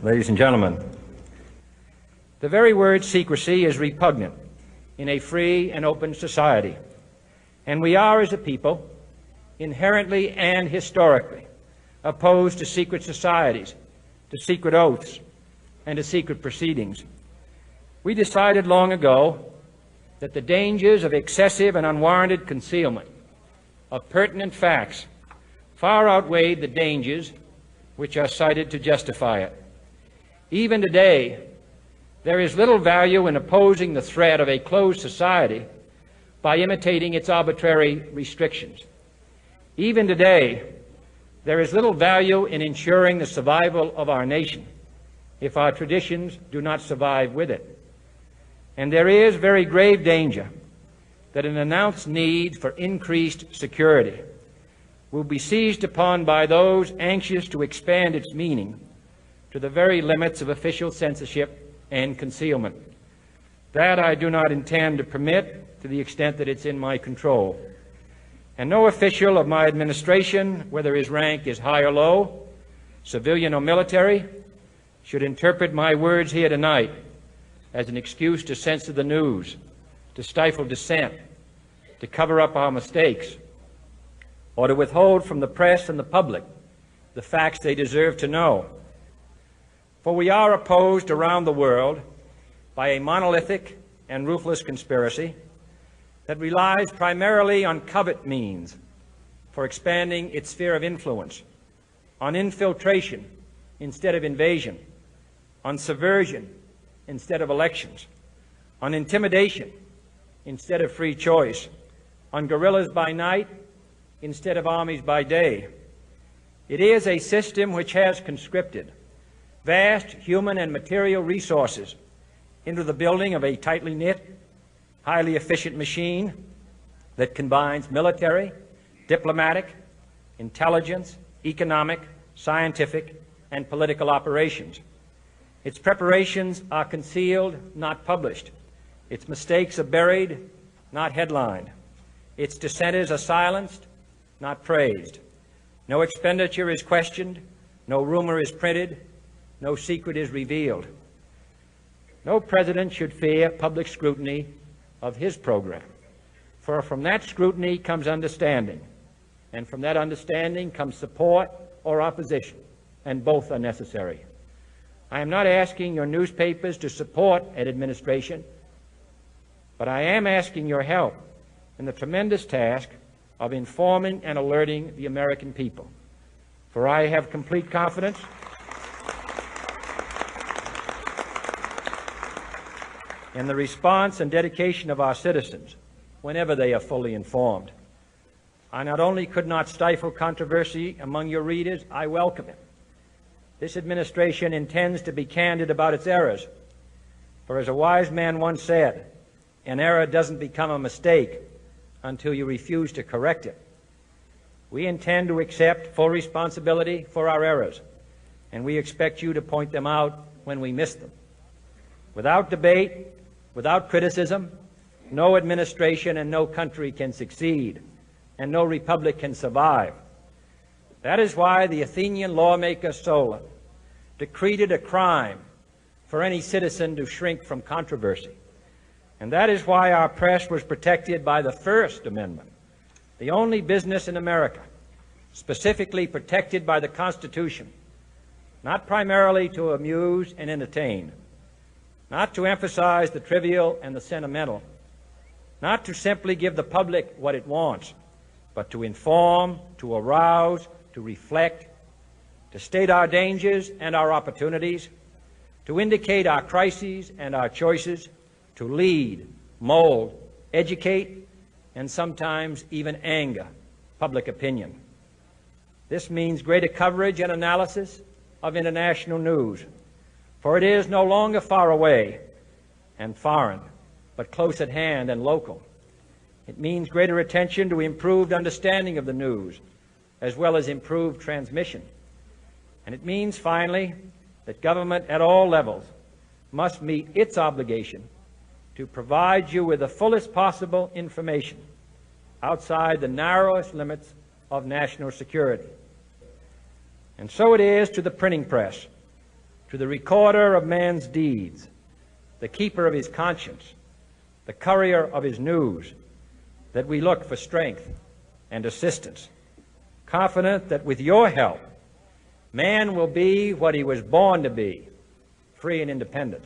Ladies and gentlemen, the very word secrecy is repugnant in a free and open society, and we are, as a people, inherently and historically opposed to secret societies, to secret oaths, and to secret proceedings. We decided long ago that the dangers of excessive and unwarranted concealment of pertinent facts far outweighed the dangers which are cited to justify it. Even today, there is little value in opposing the threat of a closed society by imitating its arbitrary restrictions. Even today, there is little value in ensuring the survival of our nation if our traditions do not survive with it. And there is very grave danger that an announced need for increased security will be seized upon by those anxious to expand its meaning to the very limits of official censorship and concealment. That I do not intend to permit to the extent that it's in my control. And no official of my administration, whether his rank is high or low, civilian or military, should interpret my words here tonight as an excuse to censor the news, to stifle dissent, to cover up our mistakes, or to withhold from the press and the public the facts they deserve to know. For we are opposed around the world by a monolithic and ruthless conspiracy that relies primarily on covert means for expanding its sphere of influence, on infiltration instead of invasion, on subversion instead of elections, on intimidation instead of free choice, on guerrillas by night instead of armies by day. It is a system which has conscripted vast human and material resources into the building of a tightly knit, highly efficient machine that combines military, diplomatic, intelligence, economic, scientific, and political operations. Its preparations are concealed, not published. Its mistakes are buried, not headlined. Its dissenters are silenced, not praised. No expenditure is questioned, no rumor is printed, no secret is revealed. No president should fear public scrutiny of his program, for from that scrutiny comes understanding, and from that understanding comes support or opposition, and both are necessary. I am not asking your newspapers to support an administration, but I am asking your help in the tremendous task of informing and alerting the American people. For I have complete confidence in the response and dedication of our citizens whenever they are fully informed. I not only could not stifle controversy among your readers, I welcome it. This administration intends to be candid about its errors. For as a wise man once said, an error doesn't become a mistake until you refuse to correct it. We intend to accept full responsibility for our errors, and we expect you to point them out when we miss them. Without debate, without criticism, no administration and no country can succeed, and no republic can survive. That is why the Athenian lawmaker Solon decreed it a crime for any citizen to shrink from controversy. And that is why our press was protected by the First Amendment, the only business in America specifically protected by the Constitution, not primarily to amuse and entertain, not to emphasize the trivial and the sentimental, not to simply give the public what it wants, but to inform, to arouse, to reflect, to state our dangers and our opportunities, to indicate our crises and our choices, to lead, mold, educate, and sometimes even anger public opinion. This means greater coverage and analysis of international news, for it is no longer far away and foreign, but close at hand and local. It means greater attention to improved understanding of the news, as well as improved transmission. And it means, finally, that government at all levels must meet its obligation to provide you with the fullest possible information outside the narrowest limits of national security. And so it is to the printing press, to the recorder of man's deeds, the keeper of his conscience, the courier of his news, that we look for strength and assistance, confident that with your help, man will be what he was born to be, free and independent.